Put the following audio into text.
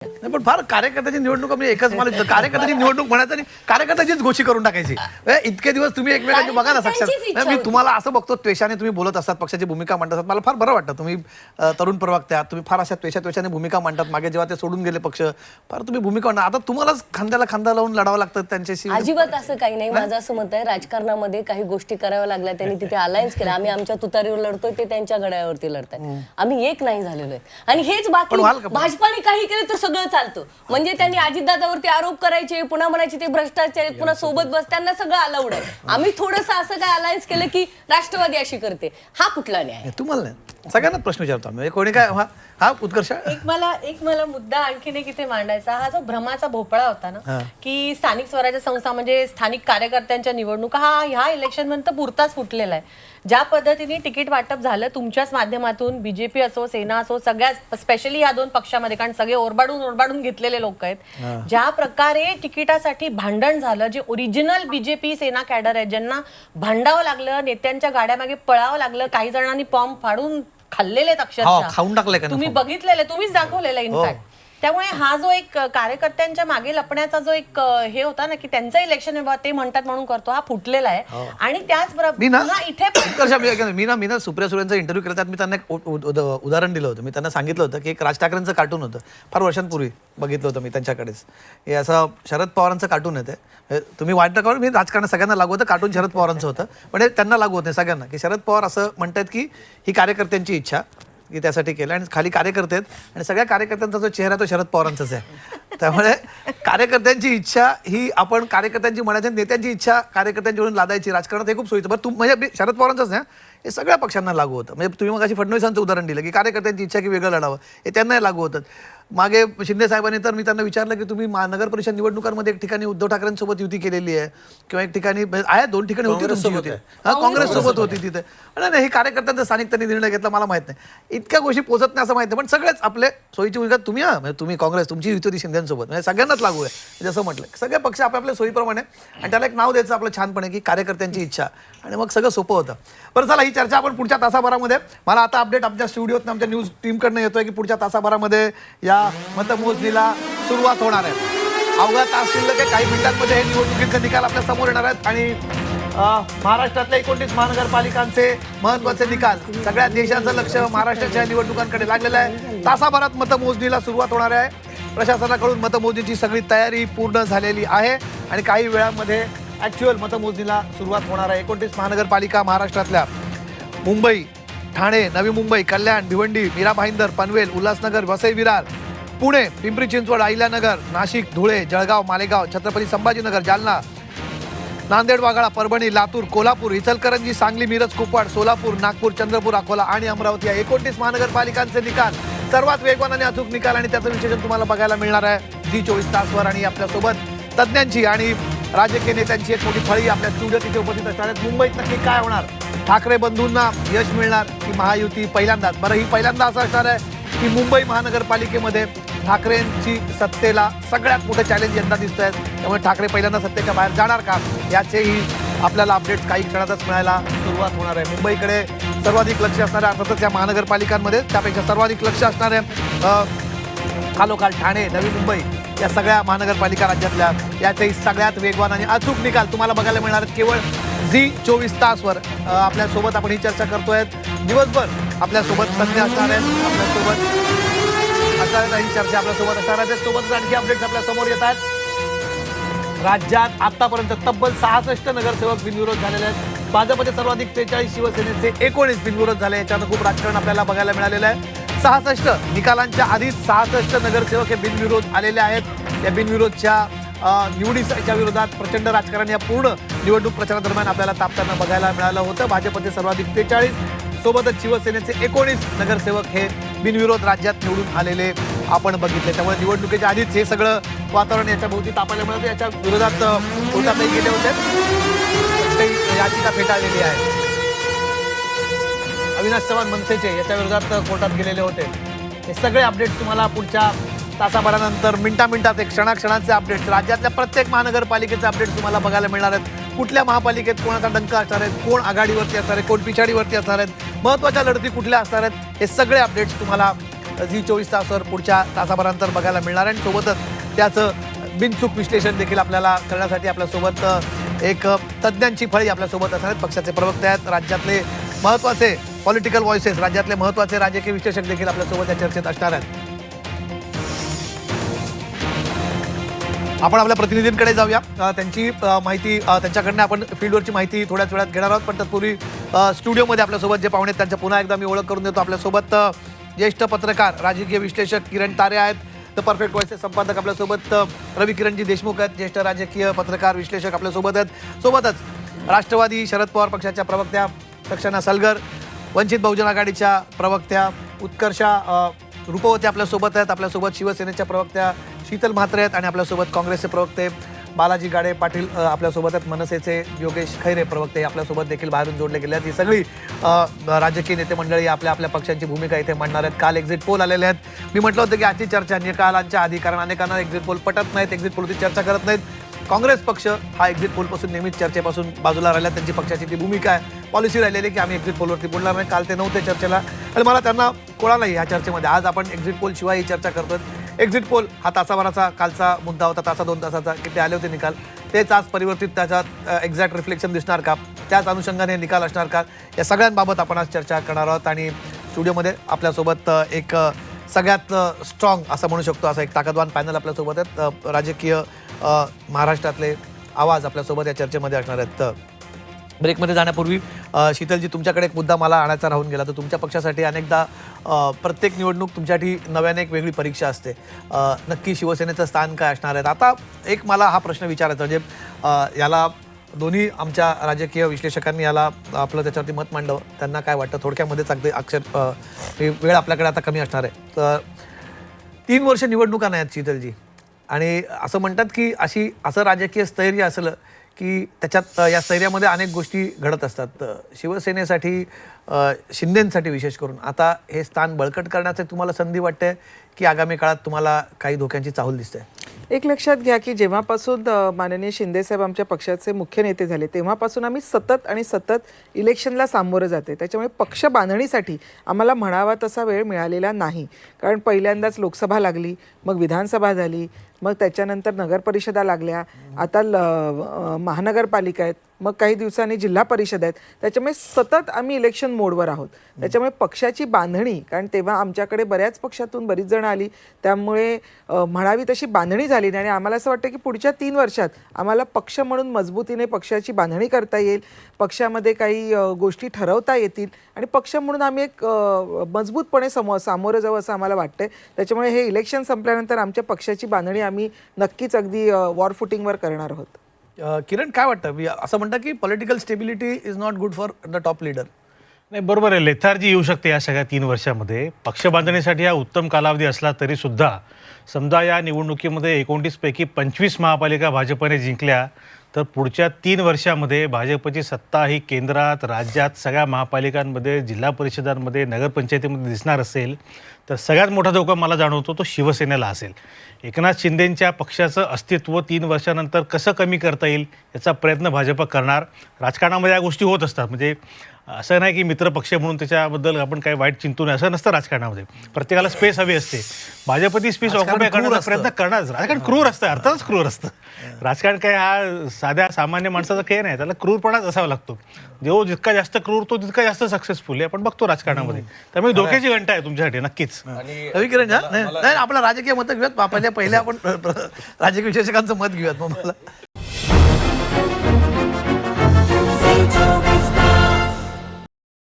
नाही पण फार कार्यकर्त्याची निवडणूक म्हणजे एकच मला कार्यकर्त्याची निवडणूक म्हणायचं आणि कार्यकर्त्याचीच घोषी करून टाकायची. इतके दिवस तुम्ही एकमेकांची बघा ना साक्षात. मी तुम्हाला असं बघतो त्वेषाने तुम्ही बोलत असतात, पक्षाची भूमिका मांडतात, मला फार बरं वाटतं. तुम्ही तरुण प्रवक्ते आहात, तुम्ही फार अशा त्वेषाने भूमिका मांडतात. मागे जेव्हा ते सोडून गेले पक्ष, फार तुम्ही भूमिका मांडा. आता तुम्हालाच खांद्याला खांदा लावून लढावं लागतं त्यांच्याशी. अजिबात असं काही नाही. माझं असं मत आहे, राजकारणामध्ये काही गोष्टी कराव्या लागल्या, त्यांनी तिथे अलायन्स केला. आम्ही आमच्या तुतारीवर लढतोय, ते त्यांच्या घड्यावरती लढतात. आम्ही एक नाही झालेलो आहे. आणि हेच बाकी भाजपाने काही केलं तर सगळं चालतं. म्हणजे त्यांनी अजितदादावरती आरोप करायचे, पुन्हा म्हणायचे ते भ्रष्टाचार, पुन्हा सोबत बस, त्यांना सगळं अलाउड आहे. आम्ही थोडंसं असं काय अलायन्स केलं की राष्ट्रवादी अशी करते, हा कुठला न्याय? तुम्हाला नाही, सगळ्यांना प्रश्न विचारतो आम्ही. कोणी काय हा उत्कर्ष एक मला मुद्दा आणखीन एक इथे मांडायचा. हा जो भ्रमाचा भोपळा होता ना, की स्थानिक स्वराज्य संस्था म्हणजे स्थानिक कार्यकर्त्यांच्या निवडणुका, ह्या इलेक्शन नंतर पुरताच फुटलेला आहे. ज्या पद्धतीने तिकीट वाटप झालं तुमच्याच माध्यमातून, बीजेपी असो, सेना असो, सगळ्या स्पेशली या दोन पक्षामध्ये, कारण सगळे ओरबाडून घेतलेले लोक आहेत. ज्या प्रकारे तिकिटासाठी भांडण झालं, जे ओरिजिनल बीजेपी सेना कॅडर आहेत, ज्यांना भांडावं लागलं, नेत्यांच्या गाड्यामागे पळावं लागलं, काही जणांनी पॉम्प फाडून खाल्लेले अक्षरशः खाऊन टाकले, तुम्ही बघितलेले, तुम्हीच दाखवलेलं इनफॅक्ट. त्यामुळे हा जो एक कार्यकर्त्यांच्या मागे लपण्याचा जो एक हे होता ना, की त्यांचं इलेक्शन ते म्हणतात म्हणून करतो, हा फुटलेला आहे. आणि त्याचबरोबर इथे मी ना सुप्रिया सुळेंचा इंटरव्ह्यू केला, त्यात मी त्यांना एक उदाहरण दिलं होतं. मी त्यांना सांगितलं होतं की एक राज ठाकरेंचं कार्टून होतं, फार वर्षांपूर्वी बघितलं होतं मी त्यांच्याकडेच. हे असं शरद पवारांचं कार्टून येते. तुम्ही वाईट नका, मी राजकारण सगळ्यांना लागू होतं, कार्टून शरद पवारांचं होतं, पण त्यांना लागू होत नाही सगळ्यांना. की शरद पवार असं म्हणतात की ही कार्यकर्त्यांची इच्छा की त्यासाठी केलं, आणि खाली कार्यकर्ते आहेत आणि सगळ्या कार्यकर्त्यांचा जो चेहरा तो शरद पवारांचाच आहे. त्यामुळे कार्यकर्त्यांची इच्छा ही आपण कार्यकर्त्यांची म्हणायची, नेत्यांची इच्छा कार्यकर्त्यांची म्हणून लादायची राजकारणात, हे खूप सोयीचं. बरं म्हणजे शरद पवारांचंच नाही, हे सगळ्या पक्षांना लागू होतं. म्हणजे तुम्ही मग अशी फडणवीसांचं उदाहरण दिलं की कार्यकर्त्यांची इच्छा की वेगळं लढावं, हे त्यांनाही लागू होतं. मागे शिंदे साहेबांनी तर मी त्यांना विचारलं की तुम्ही नगर परिषद निवडणुकांमध्ये एक ठिकाणी उद्धव ठाकरेंसोबत युती केलेली आहे, किंवा एक ठिकाणी आहे, दोन ठिकाणी होती तुमची युती, काँग्रेस सोबत होती तिथे. नाही, हे कार्यकर्त्यांचा स्थानिक त्यांनी निर्णय घेतला, मला माहित नाही, इतक्या गोष्टी पोहोचत नाही असं माहिती आहे. पण सगळेच आपले सोयीची भूमिका तुम्ही म्हणजे तुम्ही काँग्रेस, तुमची युती होती शिंदेसोबत, म्हणजे सगळ्यांनाच लागू आहे. जसं म्हटलं सगळे पक्ष आपल्या सोयीप्रमाणे, आणि त्याला एक नाव द्यायचं आपलं छानपणे की कार्यकर्त्यांची इच्छा, आणि मग सगळं सोपं होतं. बरं चला, ही चर्चा आपण पुढच्या तासाभरामध्ये, मला आता अपडेट आमच्या स्टुडिओत आमच्या न्यूज टीमकडनं येतोय की पुढच्या तासाभरामध्ये या मतमोजणीला सुरुवात होणार आहे. अवघा तास शिल्लक आहे, काही मिनिटांमध्ये हे निवडणुकीचे निकाल आपल्या समोर येणार आहेत. आणि महाराष्ट्रातल्या 29 महानगरपालिकांचे महत्वाचे निकाल, सगळ्या देशाचं लक्ष महाराष्ट्राच्या निवडणुकांकडे लागलेलं आहे. तासाभरात मतमोजणीला सुरुवात होणार आहे. प्रशासनाकडून मतमोजणीची सगळी तयारी पूर्ण झालेली आहे आणि काही वेळामध्ये ॲक्च्युअल मतमोजणीला सुरुवात होणार आहे. 29 महानगरपालिका महाराष्ट्रातल्या मुंबई, ठाणे, नवी मुंबई, कल्याण, भिवंडी, मीरा भाईंदर, पनवेल, उल्हासनगर, वसई विरार, पुणे, पिंपरी चिंचवड, अहिल्यानगर, नाशिक, धुळे, जळगाव, मालेगाव, छत्रपती संभाजीनगर, जालना, नांदेड, वाघाळा, परभणी, लातूर, कोल्हापूर, इचलकरंजी, सांगली, मिरज, कुपवाड, सोलापूर, नागपूर, चंद्रपूर, अकोला आणि अमरावती या 29 महानगरपालिकांचे निकाल, सर्वात वेगवान आणि अचूक निकाल, आणि त्याचं विश्लेषण तुम्हाला बघायला मिळणार आहे झी 24 तासवर. आणि आपल्यासोबत तज्ज्ञांची आणि राजकीय नेत्यांची एक मोठी फळी आपल्या स्टुडिओत तिथे उपस्थित असणार आहेत. मुंबईत नक्की काय होणार? ठाकरे बंधूंना यश मिळणार की महायुती पहिल्यांदाच? बरं, ही पहिल्यांदा असं असणार आहे की मुंबई महानगरपालिकेमध्ये ठाकरेंची सत्तेला सगळ्यात मोठं चॅलेंज यंदा दिसत आहे. त्यामुळे ठाकरे पहिल्यांदा सत्तेच्या बाहेर जाणार का, याचेही आपल्याला अपडेट्स काही क्षणातच मिळायला सुरुवात होणार आहे. मुंबईकडे सर्वाधिक लक्ष असणार आहे, अर्थातच या महानगरपालिकांमध्ये, त्यापेक्षा सर्वाधिक लक्ष असणार आहे खालोखाल ठाणे, नवी मुंबई या सगळ्या महानगरपालिका राज्यातल्या. याचेही सगळ्यात वेगवान आणि अचूक निकाल तुम्हाला बघायला मिळणार आहेत केवळ झी 24 तासवर. आपल्यासोबत आपण ही चर्चा करतोय, दिवसभर आपल्यासोबत तज्ञ असणार आहेत, आपल्यासोबत असणार ही चर्चा आपल्यासोबत असणार आहे. सोबतच आणखी अपडेट्स आपल्या समोर येत आहेत. राज्यात आतापर्यंत तब्बल 66 नगरसेवक बिनविरोध झालेले आहेत. भाजपचे सर्वाधिक 43, शिवसेनेचे 19 बिनविरोध झाले. याच्यानं खूप राजकारण आपल्याला बघायला मिळालेलं आहे. 66 निकालांच्या आधीच 66 नगरसेवक हे बिनविरोध आलेले आहेत. या बिनविरोधच्या निवडीच्या विरोधात प्रचंड राजकारण या पूर्ण निवडणूक प्रचारादरम्यान आपल्याला तापताना बघायला मिळालं होतं. भाजपचे सर्वाधिक 43, सोबतच शिवसेनेचे 19 नगरसेवक हे बिनविरोध राज्यात निवडून आलेले आपण बघितले. त्यामुळे निवडणुकीच्या आधीच हे सगळं वातावरण याच्या भोवती तापायला मिळालं. याच्या विरोधात कोर्टातही गेले होते, काही याचिका फेटाळलेली आहे. अविनाश चव्हाण मनसेचे याच्या विरोधात कोर्टात गेलेले होते. हे सगळे अपडेट्स तुम्हाला पुढच्या तासाभरानंतर मिनिटात एक क्षणाक्षणाचे अपडेट्स, राज्यातल्या प्रत्येक महानगरपालिकेचे अपडेट्स तुम्हाला बघायला मिळणार आहेत. कुठल्या महापालिकेत कोणाचा डंका असणार आहे, कोण आघाडीवरती असणार आहे, कोण पिछाडीवरती असणार आहेत, महत्त्वाच्या लढती कुठल्या असणार आहेत, हे सगळे अपडेट्स तुम्हाला झी 24 तासवर पुढच्या तासाभरानंतर बघायला मिळणार आहे. आणि सोबतच त्याचं बिनचूक विश्लेषण देखील आपल्याला करण्यासाठी आपल्यासोबत एक तज्ज्ञांची फळी आपल्यासोबत असणार आहेत. पक्षाचे प्रवक्ते आहेत, राज्यातले महत्त्वाचे पॉलिटिकल व्हॉइसेस, राज्यातले महत्त्वाचे राजकीय विश्लेषक देखील आपल्यासोबत या चर्चेत असणार आहेत. आपण आपल्या प्रतिनिधींकडे जाऊया. त्यांची माहिती, त्यांच्याकडनं आपण फील्डवरची माहिती थोड्याच वेळात घेणार आहोत. पण तत्पूर्वी स्टुडिओमध्ये आपल्यासोबत जे पाहुणे आहेत त्यांच्या पुन्हा एकदा मी ओळख करून देतो. आपल्यासोबत ज्येष्ठ पत्रकार, राजकीय विश्लेषक किरण तारे आहेत. द परफेक्ट व्हॉइसेस संपादक आपल्यासोबत रवी किरणजी देशमुख आहेत. ज्येष्ठ राजकीय पत्रकार, विश्लेषक आपल्यासोबत आहेत. सोबतच राष्ट्रवादी शरद पवार पक्षाच्या प्रवक्त्या सक्षना सलगर, वंचित बहुजन आघाडीच्या प्रवक्त्या उत्कर्षा रूपवते आपल्यासोबत आहेत. आपल्यासोबत शिवसेनेच्या प्रवक्त्या शीतल म्हात्रे आहेत आणि आपल्यासोबत काँग्रेसचे प्रवक्ते बालाजी गाडे पाटील आपल्यासोबत आहेत. मनसेचे योगेश खैरे प्रवक्ते आपल्यासोबत देखील बाहेरून जोडले गेले आहेत. ही सगळी राजकीय नेते मंडळी आपल्या आपल्या पक्षांची भूमिका इथे मांडणार आहेत. काल एक्झिट पोल आलेले आहेत. मी म्हटलं होतं की आजची चर्चा निकालांच्या आधी, कारण अनेकांना एक्झिट पोल पटत नाहीत, एक्झिट पोलची चर्चा करत नाहीत. काँग्रेस पक्ष हा एक्झिट पोलपासून नेहमीच चर्चेपासून बाजूला राहिला. त्यांची पक्षाची ती भूमिका आहे, पॉलिसी राहिलेली की आम्ही एक्झिट पोलवरती बोलणार नाही. काल ते नव्हते चर्चेला आणि मला त्यांना कोळा नाही ह्या चर्चेमध्ये. आज आपण एक्झिट पोल शिवाय ही चर्चा करतोय. एक्झिट पोल हा तासाभराचा कालचा मुद्दा होता, तासा 2 तासाचा, की ते आले होते निकाल. तेच आज परिवर्तित त्याच्यात एक्झॅक्ट रिफ्लेक्शन दिसणार का, त्याच अनुषंगाने निकाल असणार का, या सगळ्यांबाबत आपण आज चर्चा करणार आहोत. आणि स्टुडिओमध्ये आपल्यासोबत एक सगळ्यात स्ट्रॉंग असं म्हणू शकतो असं एक ताकदवान पॅनल आपल्यासोबत आहेत. राजकीय महाराष्ट्रातले आवाज आपल्यासोबत या चर्चेमध्ये असणार आहेत. ब्रेकमध्ये जाण्यापूर्वी शीतलजी, तुमच्याकडे एक मुद्दा मला आणायचा राहून गेला. तर तुमच्या पक्षासाठी अनेकदा प्रत्येक निवडणूक तुमच्यासाठी नव्याने एक वेगळी परीक्षा असते. नक्की शिवसेनेचं स्थान काय असणार आहे? आता एक मला हा प्रश्न विचारायचा, म्हणजे याला दोन्ही आमच्या राजकीय विश्लेषकांनी याला आपलं त्याच्यावरती मत मांडलं. त्यांना काय वाटतं थोडक्यामध्येच अगदी वेळ आपल्याकडे आता कमी असणार आहे. तर 3 वर्ष निवडणुका नाही आहेत शीतलजी, आणि असं म्हणतात की असं राजकीय स्थैर्य असलं की त्याच्यात या स्थैर्यामध्ये अनेक गोष्टी घडत असतात. शिवसेनेसाठी, शिंदेंसाठी विशेष करून आता हे स्थान बळकट करण्याची तुम्हाला संधी वाटते की आगामी काळात तुम्हाला काही धोक्यांची चाहूल दिसते? एक लक्षात घ्या की जेव्हापासून माननीय शिंदेसाहेब आमच्या पक्षाचे मुख्य नेते झाले तेव्हापासून आम्ही सतत इलेक्शनला सामोरं जाते. त्याच्यामुळे पक्ष बांधणीसाठी आम्हाला म्हणावा तसा वेळ मिळालेला नाही. कारण पहिल्यांदाच लोकसभा लागली, मग विधानसभा झाली, मग त्याच्यानंतर नगरपरिषदा लागल्या, आता महानगरपालिका आहेत, मग काही दिवसांनी जिल्हा परिषद आहेत. त्याच्यामुळे सतत आम्ही इलेक्शन मोडवर आहोत. त्याच्यामुळे पक्षाची बांधणी, कारण तेव्हा आमच्याकडे बऱ्याच पक्षातून बरीच जण आली, त्यामुळे म्हणावी तशी बांधणी झाली नाही. आणि आम्हाला असं वाटतं की पुढच्या 3 वर्षात आम्हाला पक्ष म्हणून मजबूतीने पक्षाची बांधणी करता येईल, पक्षामध्ये काही गोष्टी ठरवता येतील आणि पक्ष म्हणून आम्ही एक मजबूतपणे सामोरं जाऊ असं आम्हाला वाटतंय. त्याच्यामुळे हे इलेक्शन संपल्यानंतर आमच्या पक्षाची बांधणी आम्ही नक्कीच अगदी वॉर फुटिंगवर करणार आहोत. किरण, काय वाटतं? असं म्हणतात की political stability is not good for the top leader. नाही, बरोबर आहे. लेथार्जी येऊ शकते या सगळ्या 3 वर्षामध्ये. पक्ष बांधणीसाठी हा उत्तम कालावधी असला तरी सुद्धा समजा या निवडणुकीमध्ये 29 पैकी 25 महापालिका भाजपने जिंकल्या तर पुढच्या 3 वर्षामध्ये भाजपची सत्ता ही केंद्रात, राज्यात, सगळ्या महापालिकांमध्ये, जिल्हा परिषदांमध्ये, नगरपंचायतीमध्ये दिसणार असेल तर सगळ्यात मोठा धोका मला जाणवतो तो शिवसेनेला असेल. एकनाथ शिंदेंच्या पक्षाचं अस्तित्व 3 वर्षानंतर कसं कमी करता येईल याचा प्रयत्न भाजप करणार. राजकारणामध्ये या गोष्टी होत असतात. म्हणजे असं नाही की मित्रपक्ष म्हणून त्याच्याबद्दल आपण काही वाईट चिंतू नये असं नसतं. राजकारणामध्ये प्रत्येकाला स्पेस हवी असते. भाजप ती स्पेस ऑक्युपाय करण्याचा प्रयत्न करणार. राजकारण क्रूर असतं, अर्थातच क्रूर असतं. राजकारण काय हा साध्या सामान्य माणसाचा खेळ नाही, त्याला क्रूरपणाच असावा लागतो. जो जितका जास्त क्रूर तो तितका जास्त सक्सेसफुल आहे आपण बघतो राजकारणामध्ये. त्यामुळे धोक्याची घंटा आहे तुमच्यासाठी नक्कीच. रवी किरण, नाही आपलं राजकीय मत घेऊयात. पहिल्या आपण राजकीय विश्लेषकांचं मत घेऊयात. मग मला